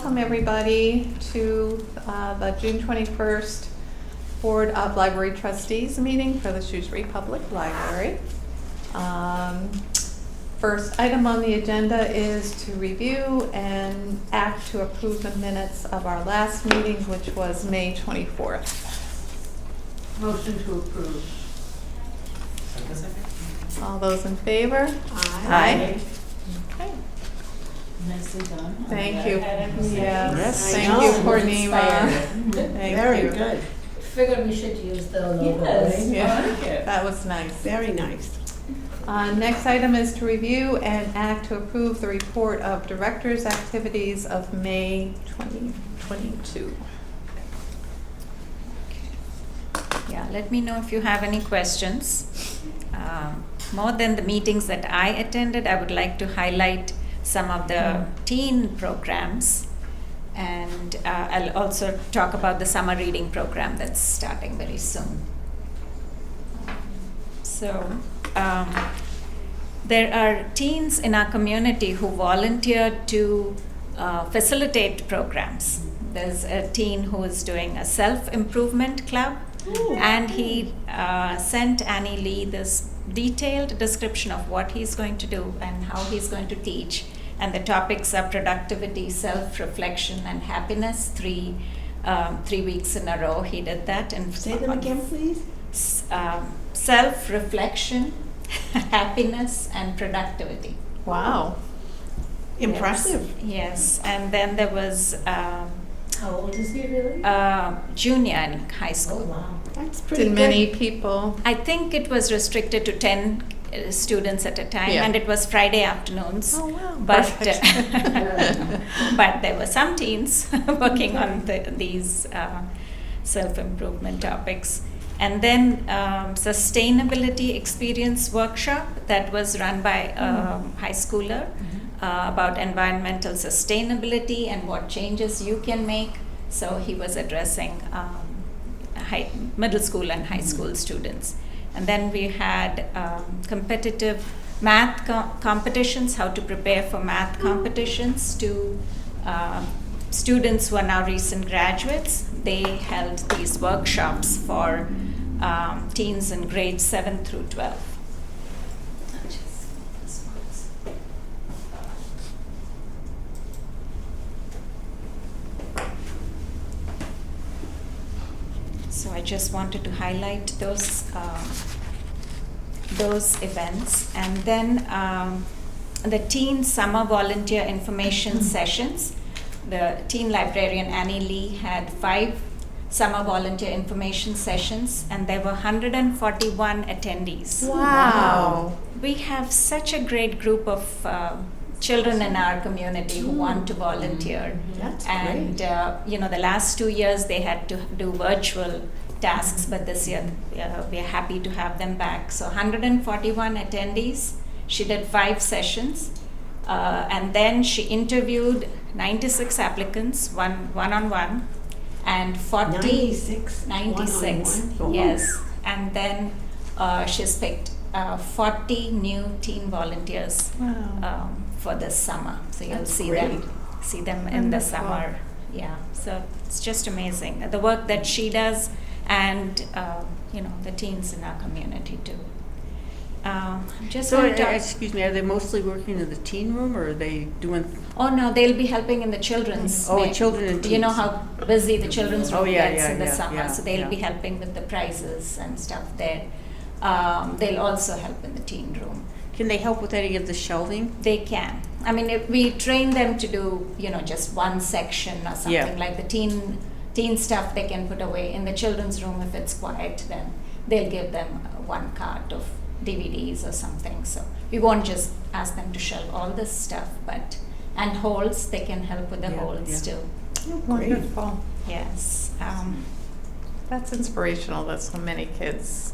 welcome everybody to the June 21st Board of Library Trustees meeting for the Shrewsbury Public Library. First item on the agenda is to review and act to approve the minutes of our last meeting, which was May 24th. Motion to approve. All those in favor? Aye. Okay. Nicely done. Thank you. Yes, Yes, I thank know. you, Purnima. Inspired. Thank Very you. good. Figured we should use the logo. Yes. right? Yeah. I like it. That was nice. Very nice. Next item is to review and act to approve the report of directors' activities of May 2022. Yeah, let me know if you have any questions. More than the meetings that I attended, I would like to highlight some of the teen programs, and I'll also talk about the summer reading program that's starting very soon. So, there are teens in our community who volunteer to facilitate programs. There's a teen who is doing a self-improvement club. Ooh. And he sent Annie Lee this detailed description of what he's going to do and how he's going to teach. And the topics are productivity, self-reflection, and happiness. 3 weeks in a row he did that. And Say them again, please. Self-reflection, happiness, and productivity. Wow. Impressive. Yes. And then there was How old is he really? junior in high Oh, school. wow. That's pretty Did good. many people? I think it was restricted to 10 students at a time, Yeah. and it was Friday afternoons. Oh, wow. But Perfect. but there were some teens working on these self-improvement topics. And then sustainability experience workshop that was run by a high schooler about environmental sustainability and what changes you can make. So he was addressing middle school and high school students. And then we had competitive math competitions, how to prepare for math competitions to students who are now recent graduates. They held these workshops for teens in grades 7 through 12. So I just wanted to highlight those events. And then the teen summer volunteer information sessions. The teen librarian Annie Lee had 5 summer volunteer information sessions, and there were 141 attendees. Wow. We have such a great group of children in our community who want to volunteer. That's And the last 2 years they had to do virtual tasks, but this year we are happy to have them back. So 141 attendees. She did 5 sessions, and then she interviewed 96 applicants, one-on-one, and 40. 96. 96, One-on-one. yes. And then she's picked 40 new teen volunteers Wow. for this summer. So you'll That's see great. them in the Wonderful. summer. Yeah, so it's just amazing the work that she does, and the teens in our community too. Just So, want to talk. excuse me, are they mostly working in the teen room, or are they doing? Oh no, they'll be helping in the children's. Oh, wing. children and You know teens. how busy the children's room Oh, yeah, gets yeah, in the yeah, summer, yeah, so they'll yeah. be helping with the prizes and stuff there. They'll also help in the teen room. Can they help with any of the shelving? They can. I mean, if we train them to do, just one section or something, Yeah. like the teen stuff they can put away. In the children's room, if it's quiet, then they'll give them one cart of DVDs or something. So we won't just ask them to shelve all this stuff, and holds, they can help with the Yeah, holds yeah. too. Wonderful. Yes. That's inspirational that so many kids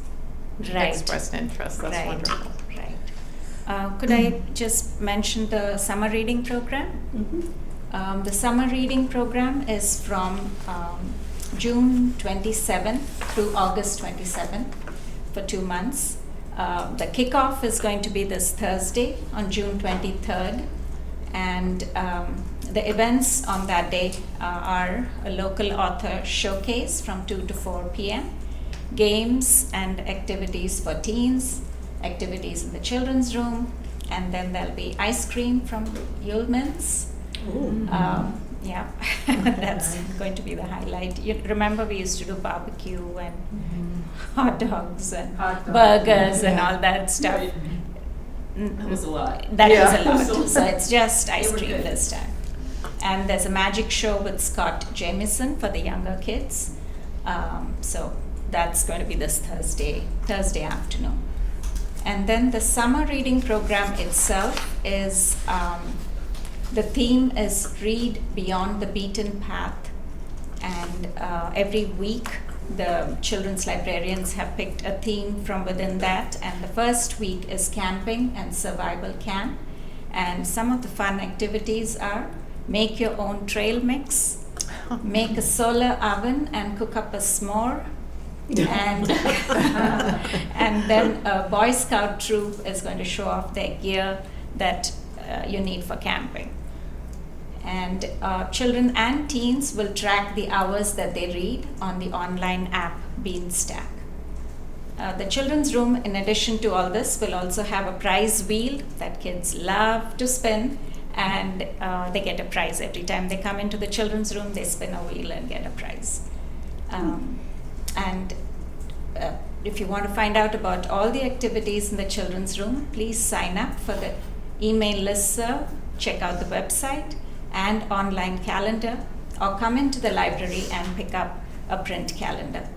Right. expressed interest. That's Right. wonderful. Right. Could I just mention the summer reading program? Mhm. The summer reading program is from June 27th through August 27th for 2 months. The kickoff is going to be this Thursday on June 23rd, and The events on that day are a local author showcase from 2 to 4 p.m., games and activities for teens, activities in the children's room, and then there'll be ice cream from Yulman's. Yeah, that's going to be the highlight. You remember we used to do barbecue and hot dogs and burgers and all that stuff. That was a lot. That Yeah. was a lot. So it's just ice cream this time. And there's a magic show with Scott Jamieson for the younger kids. So that's going to be this Thursday afternoon. And then the summer reading program itself is, the theme is Read Beyond the Beaten Path. And every week the children's librarians have picked a theme from within that. And the first week is camping and survival camp. And some of the fun activities are make your own trail mix, make a solar oven and cook up a s'more. And and then a Boy Scout troop is going to show off their gear that you need for camping. And children and teens will track the hours that they read on the online app Beanstack. The children's room, in addition to all this, will also have a prize wheel that kids love to spin, and they get a prize every time they come into the children's room. They spin a wheel and get a prize. And if you want to find out about all the activities in the children's room, please sign up for the email listserv, check out the website and online calendar, or come into the library and pick up a print calendar.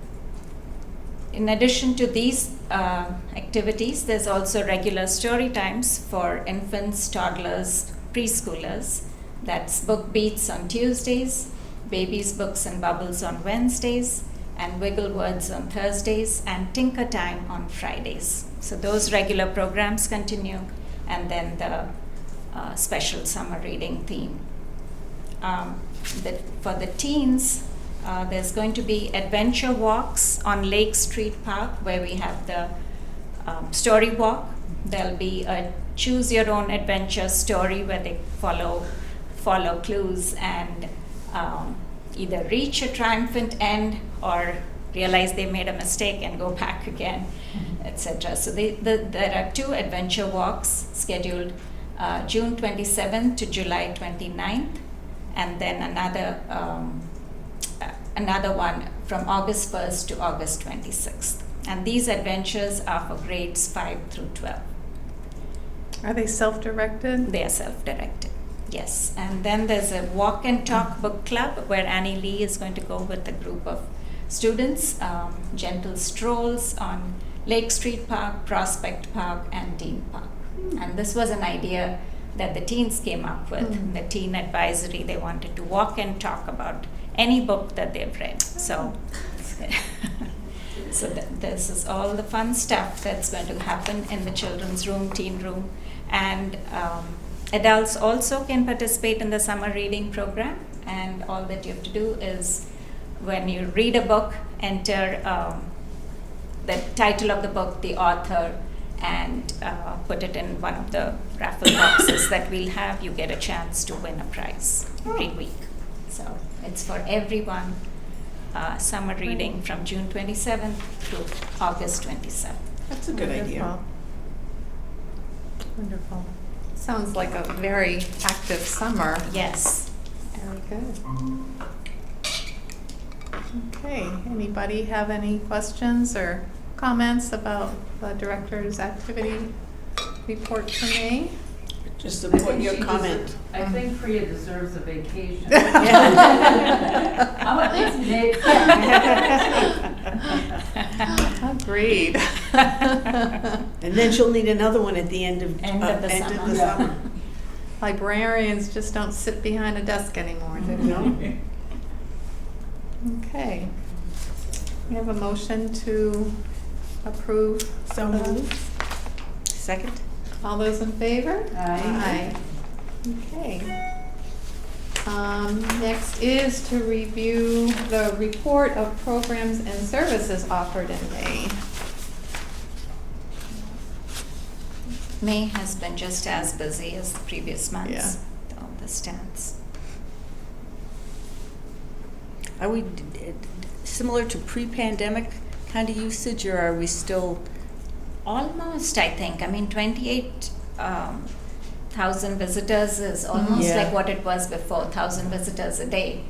In addition to these activities, there's also regular story times for infants, toddlers, preschoolers. That's Book Beats on Tuesdays, Babies, Books and Bubbles on Wednesdays, and Wiggle Words on Thursdays, and Tinker Time on Fridays. So those regular programs continue, and then the special summer reading theme. For the teens, there's going to be adventure walks on Lake Street Park, where we have the story walk. There'll be a choose your own adventure story where they follow clues and either reach a triumphant end or realize they made a mistake and go back again, etc. So there are 2 adventure walks scheduled June 27th to July 29th, and then another one from August 1st to August 26th. And these adventures are for grades 5 through 12. Are they self-directed? They are self-directed, yes. And then there's a walk and talk book club where Annie Lee is going to go with a group of students, gentle strolls on Lake Street Park, Prospect Park, and Dean Park. And this was an idea that the teens came up with. The teen advisory, they wanted to walk and talk about any book that they've read. So this is all the fun stuff that's going to happen in the children's room, teen room. And adults also can participate in the summer reading program. And all that you have to do is, when you read a book, enter the title of the book, the author, and put it in one of the raffle boxes that we'll have. You get a chance to win a prize every week. So it's for everyone. Summer reading from June 27th through August 27th. That's a good idea. Wonderful. Sounds like a very active summer. Yes. Very good. Okay, anybody have any questions or comments about the director's activity report for me? Just support your comment. I think Priya deserves a vacation. I'm at least mid. Agreed. And then she'll need another one at the end of the summer. summer. Librarians just don't sit behind a desk anymore, do they? No. Okay. We have a motion to approve. So the- moved. Second? All those in favor? Aye. Okay. Next is to review the report of programs and services offered in May. May has been just as busy as the previous months, Yeah. with all the stats. Are we similar to pre-pandemic kind of usage, or are we still? Almost, I think. I mean, 28,000 visitors is almost Yeah. like what it was before, 1,000 visitors a day.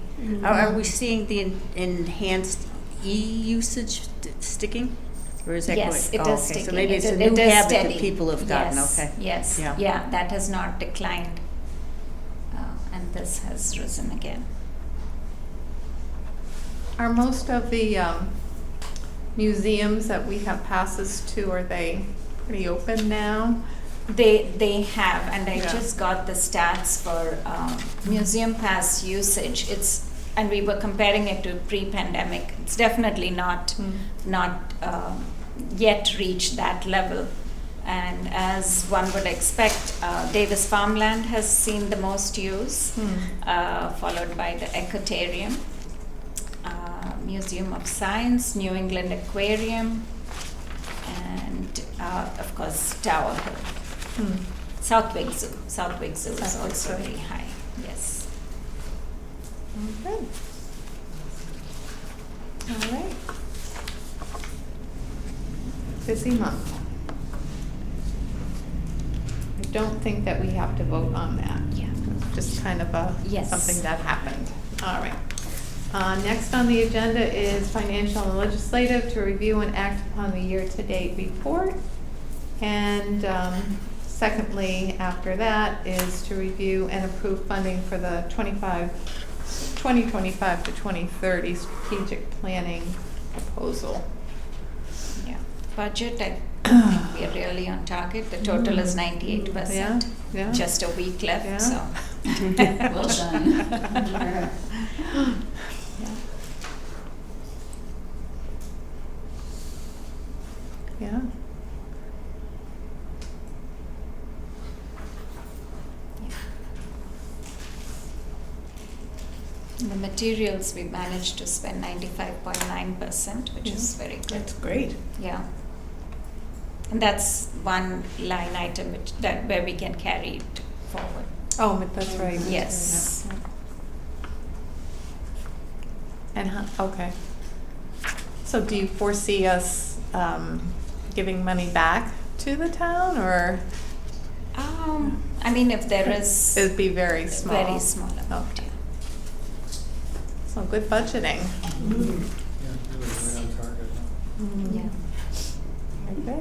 Are we seeing the enhanced e-usage sticking? Or is that Yes, going? it oh, is okay. sticking. So maybe it's a It new is habit steady. that people have gotten. Yes, Okay. yes, Yeah. yeah, that has not declined. And this has risen again. Are most of the museums that we have passes to, are they pretty open now? They have, and I Yeah. just got the stats for museum pass usage. And we were comparing it to pre-pandemic. It's definitely not yet reached that level. And as one would expect, Davis Farmland has seen the most use, followed by the Ecotarium, Museum of Science, New England Aquarium, and of course Tower Hill. Southwick Zoo. Southwick Zoo is Southwick also Zoo. very high. Yes. Okay. All right. Busy month. I don't think that we have to vote on that. Yeah. Just kind of Yes. something that happened. All right. Next on the agenda is financial and legislative to review and act upon the year-to-date report. And secondly, after that, is to review and approve funding for the 2025 to 2030 strategic planning proposal. Yeah. Budget, I think we are really on target. The total is 98%. Yeah, yeah. Just a week left, Yeah. so. Well done. Yeah. The materials, we managed to spend 95.9%, which is very good. That's great. Yeah. And that's one line item where we can carry it forward. Oh, but that's right. Yes. And, okay. So do you foresee us giving money back to the town, or I mean, if there is it'd be very small? very small amount, Okay. yeah. So good budgeting. Yeah, really right on target. Yeah. Okay.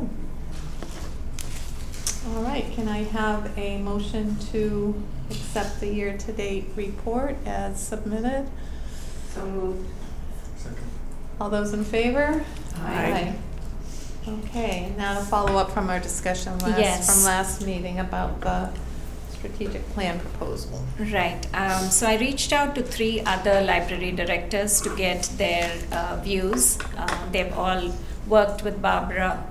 All right, can I have a motion to accept the year-to-date report as submitted? So moved. Second. All those in favor? Aye. Okay, and now to follow up from our discussion Yes. from last meeting about the strategic plan proposal. Right. So I reached out to 3 other library directors to get their views. They've all worked with Barbara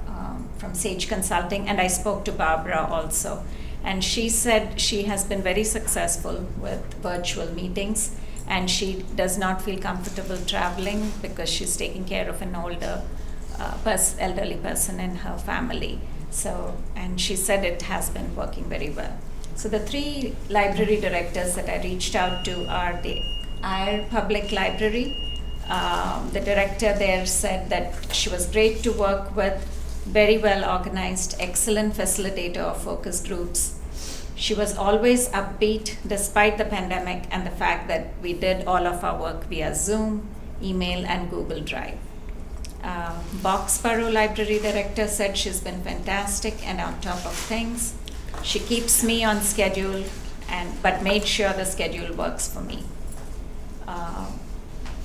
from Sage Consulting, and I spoke to Barbara also. And she said she has been very successful with virtual meetings, and she does not feel comfortable traveling because she's taking care of an older elderly person in her family. So, and she said it has been working very well. So the 3 library directors that I reached out to are the Ayr Public Library. The director there said that she was great to work with, very well organized, excellent facilitator of focus groups. She was always upbeat despite the pandemic and the fact that we did all of our work via Zoom, email, and Google Drive. Boxborough Library Director said she's been fantastic and on top of things. She keeps me on schedule, but made sure the schedule works for me.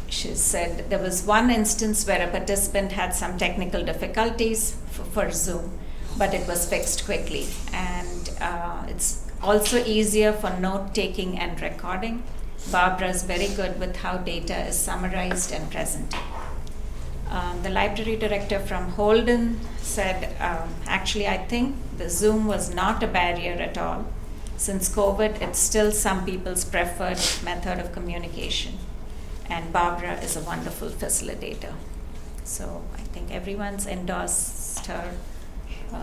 She said there was one instance where a participant had some technical difficulties for Zoom, but it was fixed quickly. And it's also easier for note-taking and recording. Barbara is very good with how data is summarized and presented. The library director from Holden said, actually, I think the Zoom was not a barrier at all. Since COVID, it's still some people's preferred method of communication. And Barbara is a wonderful facilitator. So I think everyone's endorsed her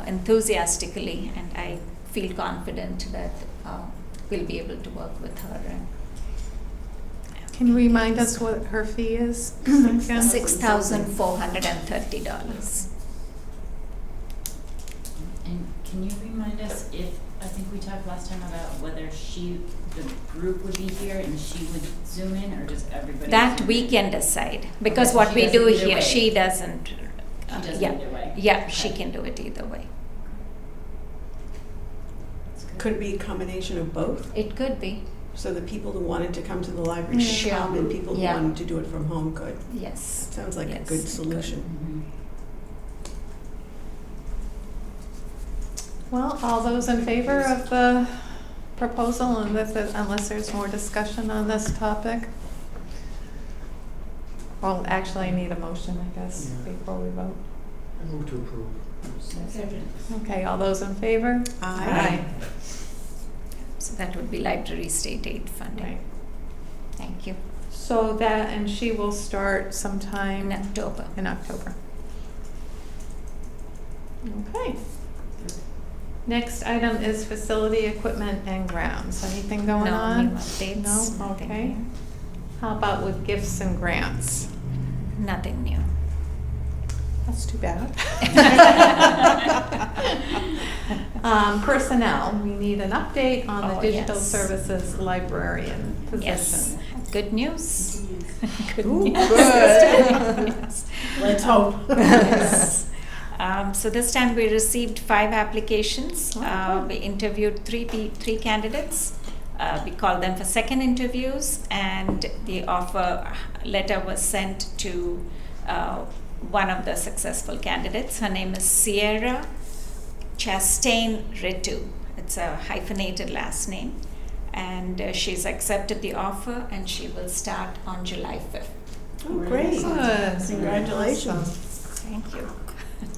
enthusiastically, and I feel confident that we'll be able to work with her. And, yeah. Can you remind us what her fee is? again? $6,430. And can you remind us if, I think we talked last time about whether the group would be here and she would Zoom in, or does everybody? That Zoom we in? can decide, because Okay, what she we does it do either here, way. she doesn't. She does it Yeah. either way. Yeah, she Okay. can do it either way. That's good. Could it be a combination of both? It could be, So the people who wanted to come to the library could Sure. come, and people who Yeah. wanted to do it from home could. yes. Sounds like a Yes, good it could. solution. Mhm. Well, all those in favor of the proposal, unless there's more discussion on this topic? Well, actually, I need a motion, I guess, Yeah. before we vote. I move to approve. Second. Okay, all those in favor? Aye. So that would be library state aid funding. Right. Thank you. So that, and she will start sometime In October. in October. Okay. Next item is facility, equipment, and grounds. Anything going No on? new updates. No? Nothing Okay. new. How about with gifts and grants? Nothing new. That's too bad. Personnel, we need an update on the Oh, digital yes. services librarian Yes. position. Good news. Good Ooh, news. good. Yes. Let's hope. Yes. So this time we received 5 applications. Oh. We interviewed three candidates. We called them for second interviews, and the offer letter was sent to one of the successful candidates. Her name is Sierra Chastain Ritu. It's a hyphenated last name. And she's accepted the offer, and she will start on July 5th. Oh, great. Good. Congratulations. Thank you.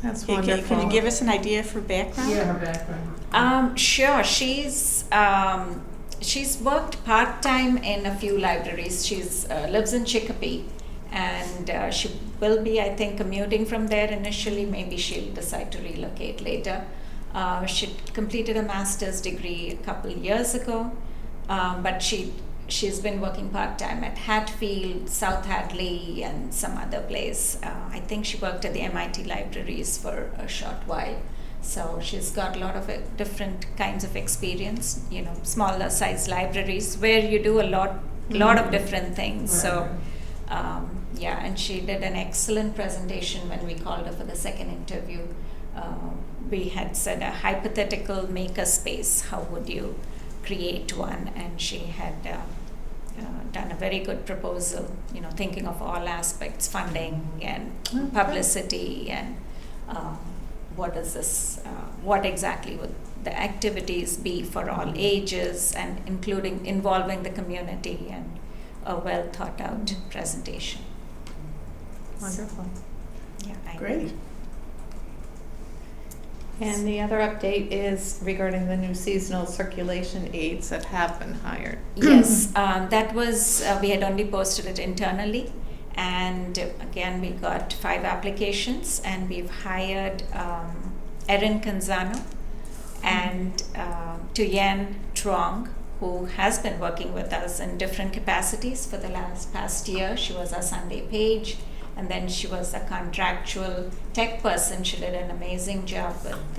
That's Can wonderful. you give us an idea for background? Yeah, her background. Sure. She's worked part-time in a few libraries. She's lives in Chicopee, and she will be, I think, commuting from there initially. Maybe she'll decide to relocate later. She completed a master's degree a couple years ago, but she's been working part-time at Hatfield, South Hadley, and some other place. I think she worked at the MIT libraries for a short while. So she's got a lot of different kinds of experience, smaller size libraries where you do a lot of different things. So, and she did an excellent presentation when we called her for the second interview. We had said a hypothetical makerspace, how would you create one? And she had done a very good proposal, thinking of all aspects, funding and publicity and what exactly would the activities be for all ages, and involving the community, and a well thought out presentation. Wonderful. Great. And the other update is regarding the new seasonal circulation aides that have been hired. Yes, that was, we had only posted it internally, and again, we got 5 applications, and we've hired Erin Canzano and Tuyen Truong, who has been working with us in different capacities for the past year. She was our Sunday page, and then she was a contractual tech person. She did an amazing job with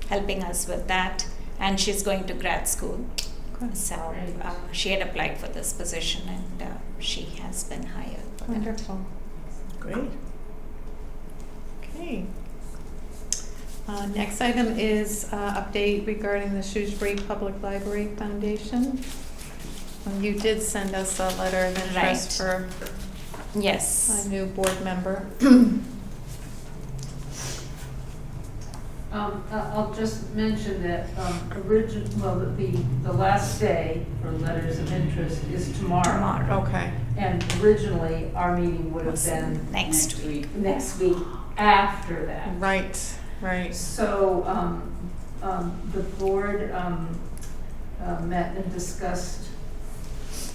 helping us with that, and she's going to grad school. Good. So she had applied for this position, and she has been hired for that. Wonderful. Great. Okay. Next item is update regarding the Shrewsbury Public Library Foundation. You did send us a letter of interest for Yes. a new board member. I'll just mention that the last day for letters of interest is tomorrow. Okay. And originally, our meeting would have been Next week. next week after that. Right, right. So, the board met and discussed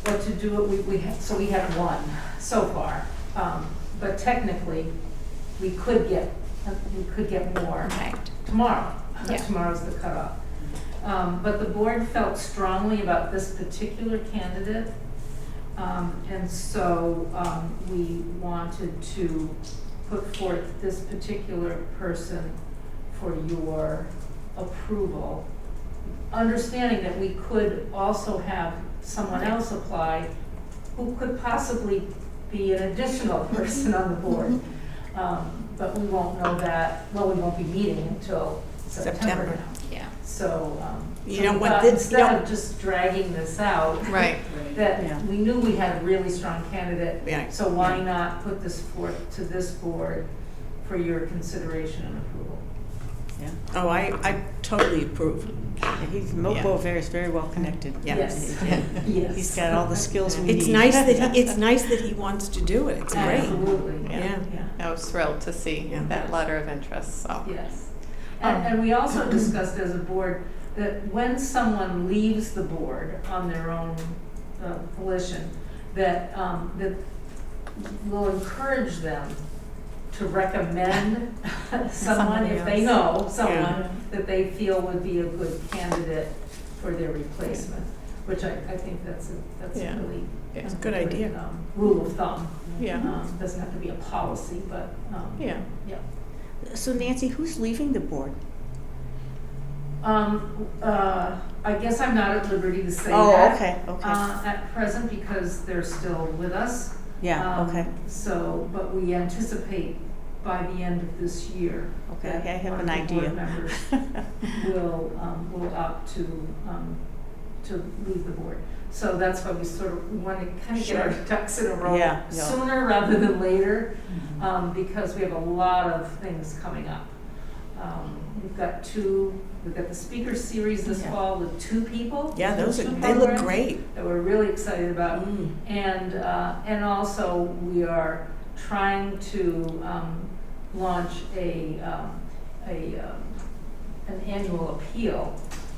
what to do. We had one so far, but technically, we could get more Right. tomorrow. Yeah. Tomorrow's the cutoff. But the board felt strongly about this particular candidate. And so we wanted to put forth this particular person for your approval, understanding that we could also have someone else apply who could possibly be an additional person on the board. But we won't know that, well, we won't be meeting until September now. Yeah. So, You so don't we want thought this- you instead don't- of just dragging this out, Right. that Yeah. we knew we had a really strong candidate, Yeah. so why not put this forth to this board for your consideration and approval? Oh, I totally approve. He's, Moco is very well connected. Yeah. Yes. Yes. He's got all the skills we need. It's nice that he wants to do it. It's great. Absolutely, Yeah. yeah, I was thrilled to see Yeah. that letter of interest, so. yes. And we also discussed as a board that when someone leaves the board on their own volition, that we'll encourage them to recommend someone, if they know someone that they feel would be a good candidate for their replacement, which I think that's Yeah. a really Yeah. It's a good idea. Rule of thumb. Yeah, Doesn't have to be a policy, but, yeah. yeah. So Nancy, who's leaving the board? I guess I'm not at liberty to say Oh, that. okay. At present, because they're still with us. Yeah, okay. So, but we anticipate by the end of this year. Okay, that I have one an of the board idea. members will opt to leave the board. So that's why we sort of want to kind of get our ducks in a row Yeah, yeah. sooner rather than later, because we have a lot of things coming up. We've got the speaker series this Yeah. fall with 2 people. Yeah, two they look programs great. that we're really excited about. Mm. And also, we are trying to launch an annual appeal,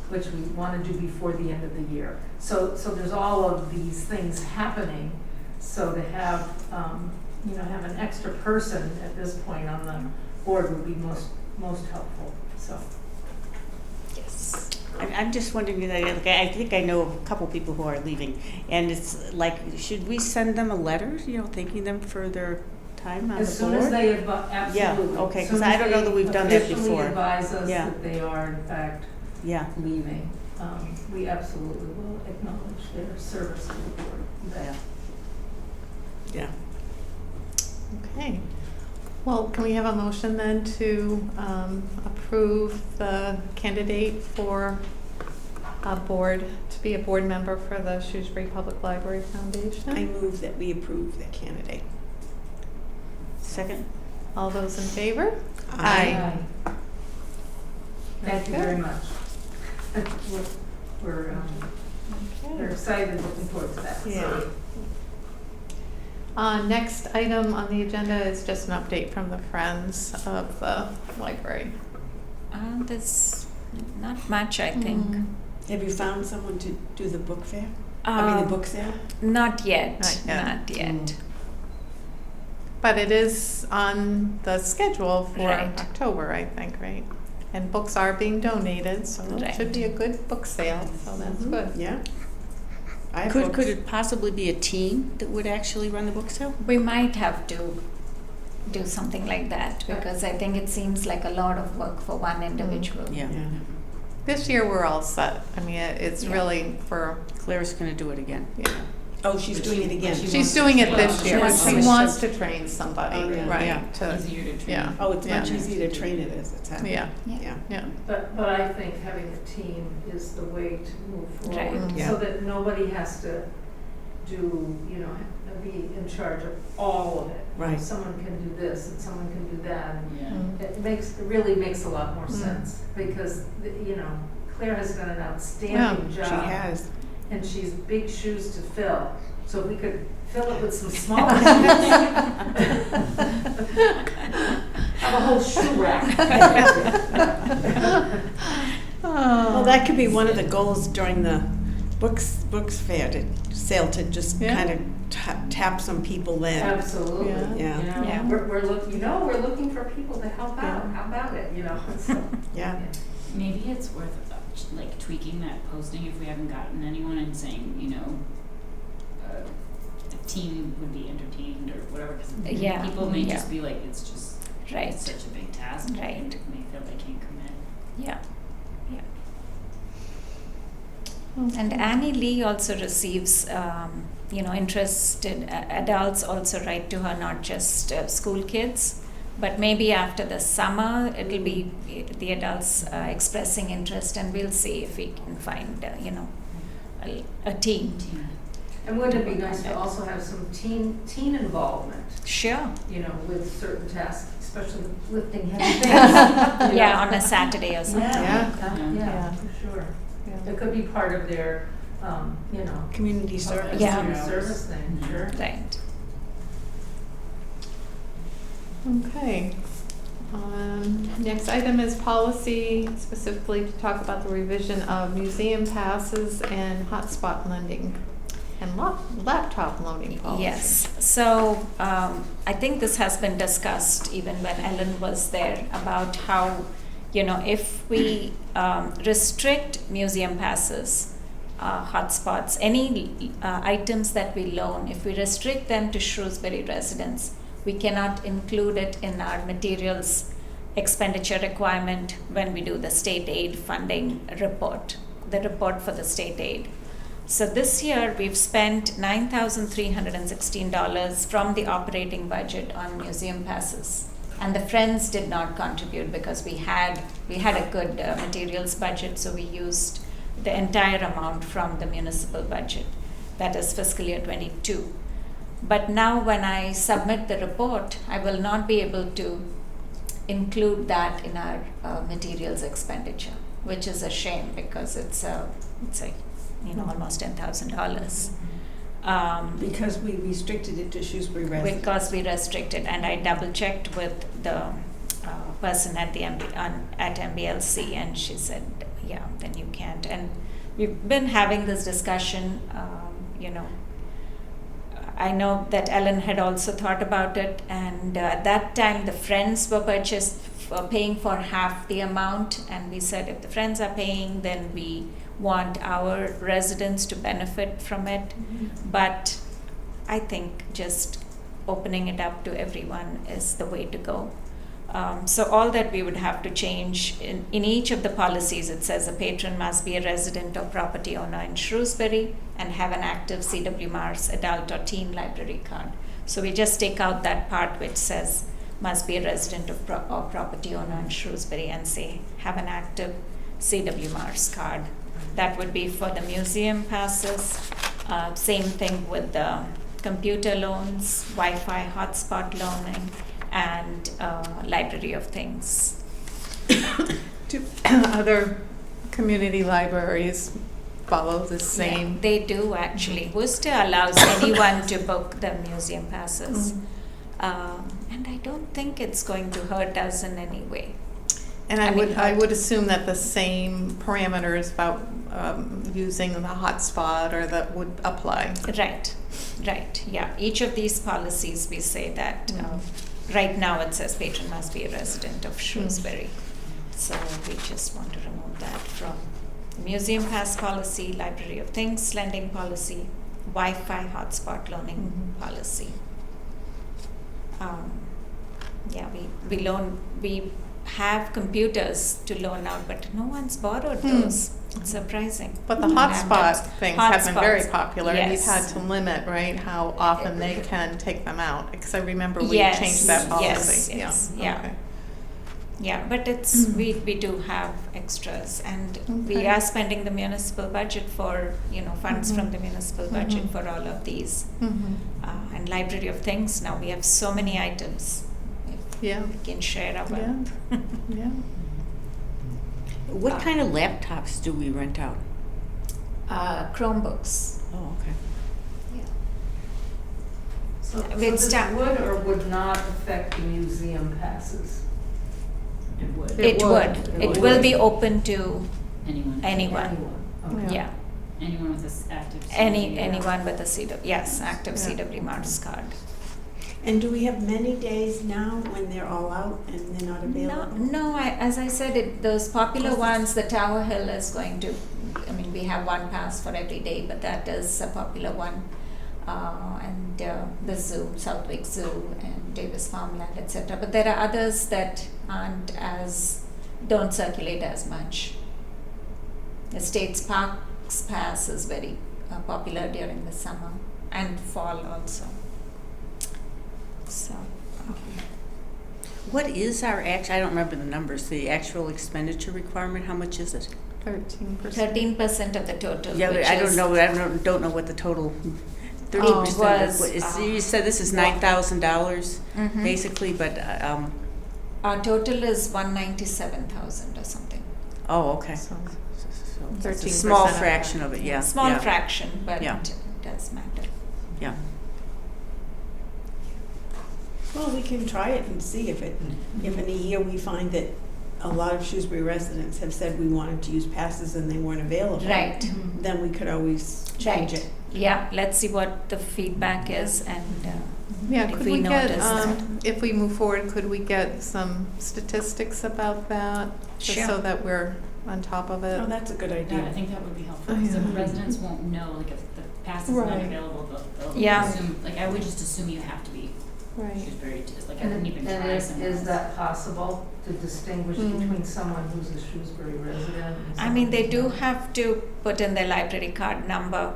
which we want to do before the end of the year. So there's all of these things happening. So to have have an extra person at this point on the board would be most helpful. So. Yes. I'm just wondering, I think I know a couple people who are leaving, and it's like, should we send them a letter, thanking them for their time on the board? As soon as they absolutely. Yeah, okay, 'cause As soon I as don't know they that we've done that officially before. advise us Yeah. that they are in fact Yeah, leaving, we absolutely will acknowledge their service to the board. You bet. Yeah. Okay. Well, can we have a motion then to approve the candidate for a board, to be a board member for the Shrewsbury Public Library Foundation? I move that we approve the candidate. second? All those in favor? Aye. Thank you very much. We're Okay. excited, looking forward to that. Yeah. Next item on the agenda is just an update from the Friends of the Library. There's not much, I think. Have you found someone to do the book fair? Um, the book sale? Not yet, Not yet. not yet. But it is on the schedule for Right. October, I think, right? And books are being donated, so it Right. should be a good book sale, so that's good. Yeah. I have Could books. it possibly be a team that would actually run the book sale? We might have to do something like that because I think it seems like a lot of work for one individual. Yeah. Yeah. This year, we're all set. I mean, it's Yeah. really for, Claire's gonna do it again. yeah. Oh, she's doing it again. She's doing it this Well, year, but she she wants wants to train somebody, Oh, yeah. right? Yeah. To, Easier to train. yeah, Oh, it's much Yeah. easier to train it as it's happening. yeah, Yeah. yeah. But I think having a team is the way to move Right. forward, Yeah. so that nobody has to do, be in charge of all of it. Right. Someone can do this and someone can do that. And Yeah. it really makes a lot more Mm. sense, because, Claire has done an outstanding job. She has. And she's big shoes to fill, so if we could fill it with some smaller shoes. Have a whole shoe rack. Well, that could be one of the goals during the books fair sale, to just Yeah. kind of tap some people in. Absolutely. Yeah. Yeah. We're looking for people to help out. How about it? So, Yeah. Maybe it's worth tweaking that posting if we haven't gotten anyone and saying, team would be entertained or whatever, because Yeah, people may yeah. just be like, it's just, Right. it's such a big task. Right. They may feel they can't commit. Yeah, yeah. And Annie Lee also receives, interested adults also write to her, not just school kids, but maybe after the summer, it'll be the adults expressing interest, and we'll see if we can find, a team. And wouldn't it be nice to also have some teen involvement, Sure. with certain tasks, especially lifting heavy things? Yeah, on a Saturday or something. Yeah, for sure. Yeah. It could be part of their, Community service. Yeah. community service thing, sure. Right. Okay. Next item is policy, specifically to talk about the revision of museum passes and hotspot lending and laptop loaning policy. Yes, so I think this has been discussed even when Ellen was there about how, if we restrict museum passes, hotspots, any items that we loan, if we restrict them to Shrewsbury residents, we cannot include it in our materials expenditure requirement when we do the state aid funding report, the report for the state aid. So this year we've spent $9,316 from the operating budget on museum passes. And the Friends did not contribute because we had a good materials budget, so we used the entire amount from the municipal budget. That is fiscal year 22. But now when I submit the report, I will not be able to include that in our materials expenditure, which is a shame because it's almost $10,000. Because we restricted it to Shrewsbury residents. Because we restricted, and I double checked with the person at the at MBLC, and she said, yeah, then you can't. And we've been having this discussion, I know that Ellen had also thought about it, and at that time the Friends were paying for half the amount, and we said if the Friends are paying, then we want our residents to benefit from it. Mm-hmm. But I think just opening it up to everyone is the way to go. So all that we would have to change in each of the policies, it says a patron must be a resident or property owner in Shrewsbury and have an active CW Mars adult or teen library card. So we just take out that part which says must be a resident or property owner in Shrewsbury and say have an active CW Mars card. That would be for the museum passes. Same thing with the computer loans, Wi-Fi hotspot loaning, and library of things. Do other community libraries follow the same? Yeah, they do actually. Worcester allows anyone to book the museum passes. And I don't think it's going to hurt us in any way. And I would assume that the same parameters about using the hotspot or that would apply. Right, yeah. Each of these policies we say that right now it says patron must be a resident of Shrewsbury. So we just want to remove that from the museum pass policy, library of things, lending policy, Wi-Fi hotspot loaning policy. We have computers to loan out, but no one's borrowed those. It's surprising. But the hotspot things have been very Hotspots, popular, and we've yes. had to limit, right, how often they can take them out. Because I remember we Yes, changed that policy. yes, Yeah. yeah. Okay. Yeah, but it's we do have extras, and we Okay. are spending the municipal budget for funds from the municipal budget for all of these, and library of things. Now we have so many items. Yeah. We can share our Yeah. wealth. Yeah. What kind of laptops do we rent out? Chromebooks. Oh, okay. So We'd this start- would or would not affect the museum passes? It would. It would. It will be open to Anyone. anyone. Okay. Yeah. Anyone with this active. Anyone with a CW, yes, active Yeah. CW Mars card. And do we have many days now when they're all out and they're not available? No, as I said, those popular ones, the Tower Hill is going to, we have one pass for every day, but that is a popular one. and the zoo, Southwick Zoo and Davis Farmland, etc. But there are others that don't circulate as much. The States Parks Pass is very popular during the summer and fall also. So, What is our I don't remember the numbers, the actual expenditure requirement, how much is it? 13%. 13% of the total. Yeah, but which I is- don't know what the total, It 30%. was, You said this is $9,000 Mhm. basically, but, Our total is 197,000 or something. oh, okay. So, So it's a 13% small of fraction that. of it, yeah. Small yeah, fraction, but Yeah. it does matter. Yeah. Well, we can try it and see if in a year we find that a lot of Shrewsbury residents have said we wanted to use passes and they weren't available. Right. Then we could always change Right. it. Yeah, let's see what the feedback is and Yeah, if could we we get, notice that. if we move forward, could we get some statistics about that? Just Sure. so that we're on top of it? Oh, that's a good Yeah, I idea. think that would be helpful, Oh, because yeah. the residents won't know, like, if the pass is not Right. available, they'll Yeah. assume, like, I would just assume you have to be Right. Shrewsbury, like, I wouldn't even try somewhere is else. that possible to distinguish Mm. between someone who's a Shrewsbury resident and I mean, they someone do who's have to put in their library card number,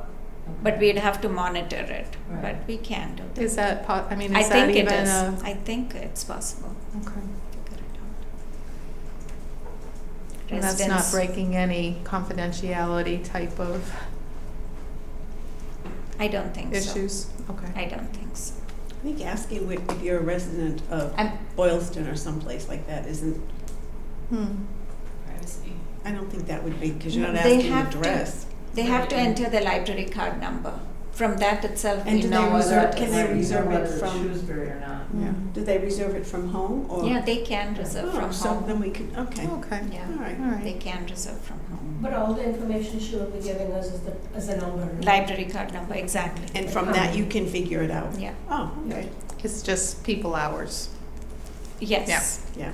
but we'd have to monitor it, Right. but we can do that. Is that, I mean, I is that think it even is. a? I think it's possible. Okay. Figure it out. And that's not Residents- breaking any confidentiality type of I don't think so. issues? Okay. I don't think so. I think asking if you're a resident of I'm- Boylston or someplace like that isn't, Privacy. I don't think that would be, because you're not They asking have to- address. They have to enter the library card number. From that itself, And we do they know reserve- whether can it they is. reserve it whether it's from- Shrewsbury or not. Yeah. Do they reserve it from home or? Yeah, they can reserve Oh, from so home. then we could, okay. Okay. Yeah, All right. All right. they can reserve from home. But all the information she will be giving us is the number. Library card number, exactly. And from that, you can figure it out? Yeah. Oh, okay, It's just people hours. Yes. yeah.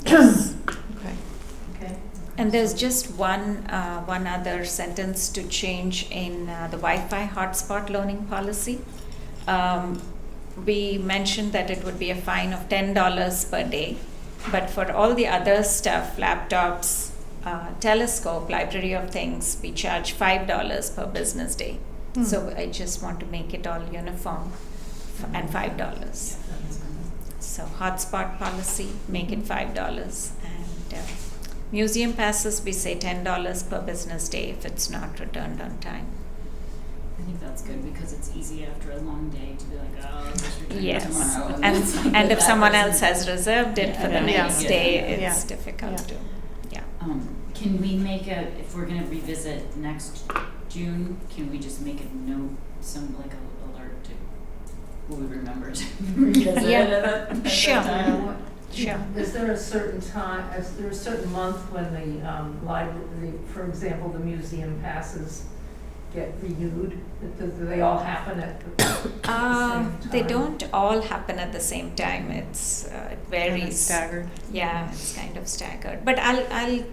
Yes. Okay. Okay. And there's just one other sentence to change in the Wi-Fi hotspot loaning policy. We mentioned that it would be a fine of $10 per day, but for all the other stuff, laptops, telescope, library of things, we charge $5 per business day. Hmm. So I just want to make it all uniform and $5. Yeah, that is fine. So hotspot policy, make it $5, and museum passes, we say $10 per business day if it's not returned on time. I think that's good, because it's easy after a long day to be like, oh, this return Yes, tomorrow. and it's like and if that someone person- else has reserved it for the Yeah. next Yeah. day, Yeah. it's difficult Yeah. to, yeah. Can we make if we're gonna revisit next June, can we just make a note, like a alert to, will we remember to revisit Yeah. it at that Sure. time? Sure. Is there a certain time, is there a certain month when the library, for example, the museum passes get renewed? Do they all happen at the same time? They don't all happen at the same time, it varies. Staggered. Yeah, it's kind of staggered, but I'll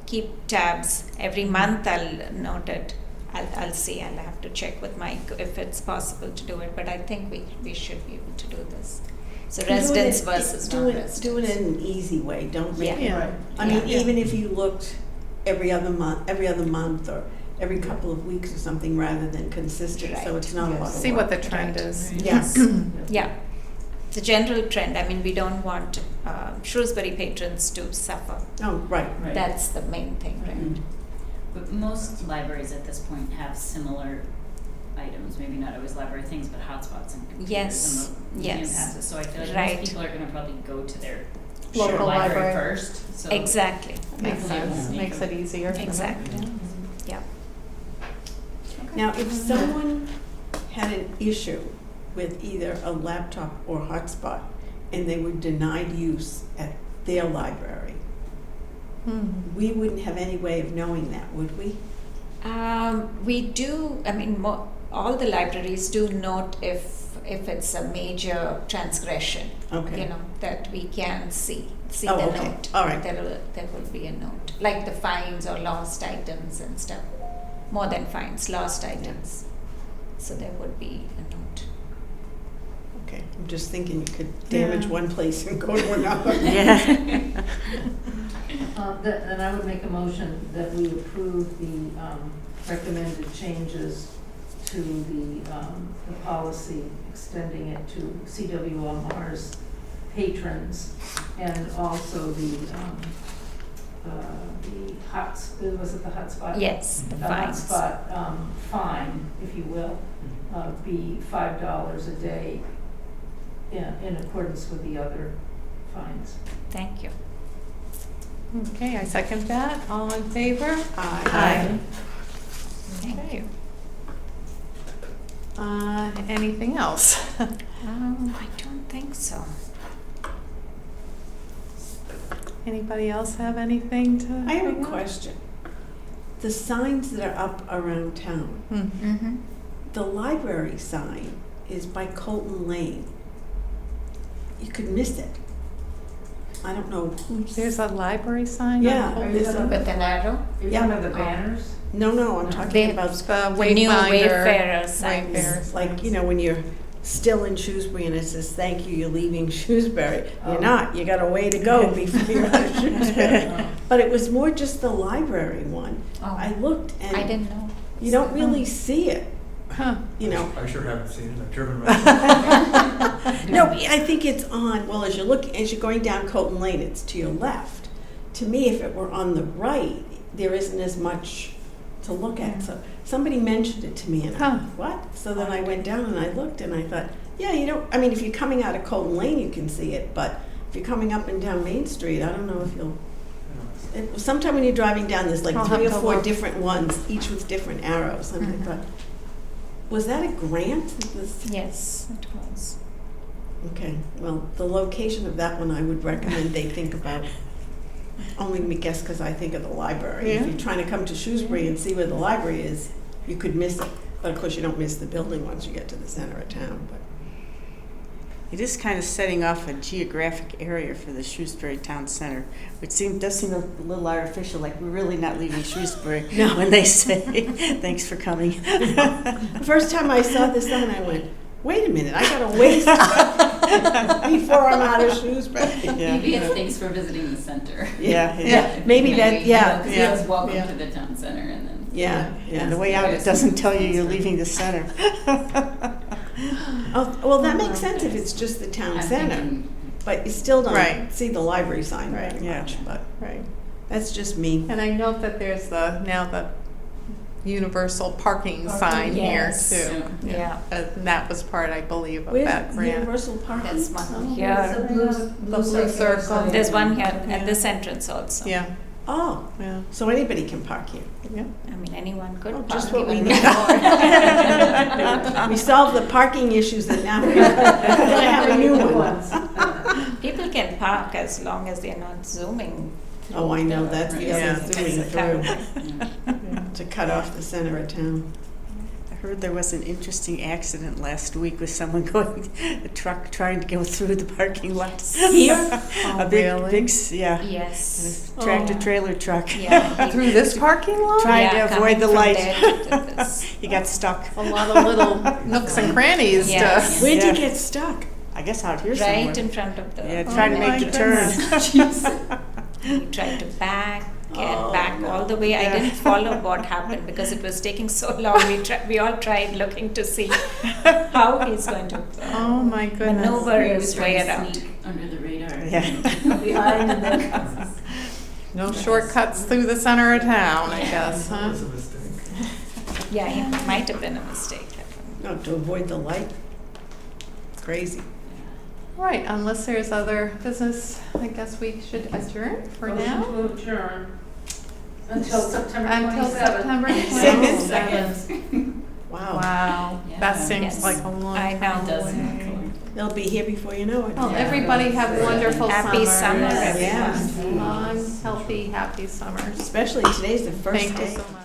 keep tabs every month. I'll note it. I'll see. I'll have to check with Mike if it's possible to do it. But I think we should be able to do this. So residents versus non-residents. Do it in an easy way, don't make Yeah. it. Right. I mean, Yeah. even if you looked every other month or every couple of weeks or something rather than consistent, so Right. it's not a lot of work. See what the trend Right. is. Yes. Yeah, the general trend. I mean, we don't want Shrewsbury patrons to suffer. Oh, right. Right. That's the main thing, right? Mhm. But most libraries at this point have similar items, maybe not always library things, but hotspots and computers Yes, and the museum yes. passes. So I feel like Right. most people are gonna probably go to their Local library library. first, so. Exactly. Makes hopefully it won't sense, make makes a- it easier. Exactly. Yeah. Now, if someone had an issue with either a laptop or hotspot and they were denied use at their library, we wouldn't have any way of knowing that, would we? We do. I mean, all the libraries do note if it's a major transgression. Okay. You know that we can see Oh, the okay. note. All right. There will be a note, like the fines or lost items and stuff. More than fines, lost items. So there would be a note. Okay, I'm just thinking you could damage Yeah. one place and go to another. Yeah. Then I would make a motion that we approve the recommended changes to the policy, extending it to CWMR's patrons, and also the was it the hotspot? Yes, the fines. hotspot fine, if you will, be $5 a day in accordance with the other fines. Thank you. Okay, I second that. All in favor? Aye. Thank Okay. you. Anything else? I don't think so. Anybody else have anything to? I have bring a up? question. The signs that are up around town, Mm-hmm. the library sign is by Colton Lane. You could miss it. I don't know who's. There's a library sign? Yeah. on Are the you whole- talking With an arrow? You're Yeah. talking about the banners? No, I'm talking They- about The The new Wayfinder. Wayfarer signs. Wayfarer like, you know, when you're still in Shrewsbury and it says, thank you, you're leaving Shrewsbury. You're Oh. not, you got a way to go before you're out of Shrewsbury. But it was more just the library one. Oh, I looked I and didn't know. you don't really see it, Huh. you know. I sure haven't seen it. I've driven around. No, I think it's on, well, as you're going down Colton Lane, it's to your left. To me, if it were on the right, there isn't as much to look at. So somebody mentioned it to me and I Huh. thought, what? So then I went down and I looked and I thought, yeah, I mean, if you're coming out of Colton Lane, you can see it, but if you're coming up and down Main Street, I don't know if you'll, sometime when you're driving down, there's like I'll 3 or have to 4 look. different ones, each with different arrows. And I thought, was that a grant? It was- Yes, it was. Okay, well, the location of that one I would recommend they think about. Only me guess because I think of the library. If Yeah. you're trying to come to Shrewsbury and see where the library is, you could miss it. But of course, you don't miss the building once you get to the center of town. But It is kind of setting off a geographic area for the Shrewsbury Town Center, which does seem a little artificial, like we're really not leaving Shrewsbury No. when they say, thanks for coming. the first time I saw the sign, I went, wait a minute, I gotta wait before I'm out of Shrewsbury. Maybe it's thanks for visiting the center. Yeah, maybe that, yeah, Because yeah, it's welcome yeah. to the town center and then. Yeah, And the yeah. way out, it doesn't tell you you're leaving the center. Oh, well, that makes sense if it's just the town I'm center. thinking, But you still don't Right. see the library sign Right. very Yeah. much. But Right. that's just me. And I note that there's now the universal parking sign here Yes. too. Yeah. And that was part, I believe, of Where's that grant. universal parking? There's one It's a here. The blue circle. There's one here Yeah. at this entrance also. Yeah, Oh, yeah, so anybody can park here. yeah. I mean, anyone could Oh, park. just what we even need. before. We solved the parking issues and now we're gonna have a new one. People can park as long as they're not zooming. Oh, I know, that's the Yeah. other zooming through, yeah. to cut off the center of town. I heard there was an interesting accident last week with someone a truck trying to go through the parking lot. Here? Oh, A big, really? big, yeah. Yes. Tractor Oh. trailer truck. Yeah. Through this parking lot? Trying to Yeah, avoid coming the from light. there to this. He got stuck. A lot of little nooks and crannies Yes. Where'd Yeah. you get stuck? I guess out here somewhere. Right in front of the. Yeah, trying to Oh make my the turn. He tried to back, get Oh, back no. all the way. I Yeah. didn't follow what happened because it was taking so long. We all tried looking to see how he's going to Oh, my goodness. maneuver He was his trying way to around. sneak under the radar. Yeah. Behind and then. No shortcuts through the center of town, I guess, That huh? was a mistake. Yeah, it might have been a mistake. No, to avoid the light. Crazy. Right, unless there's other business, I guess we should adjourn for now. Motion to adjourn until September Until 27th. September Second. 27th. Wow. Wow, Yeah. that seems Yes. like a long I know. time It does seem away. cool. They'll be here before you know it. Well, Yeah. everybody have wonderful Happy summers. summer, everyone. Long, healthy, happy summers. Especially today's the first day. Thank you so much.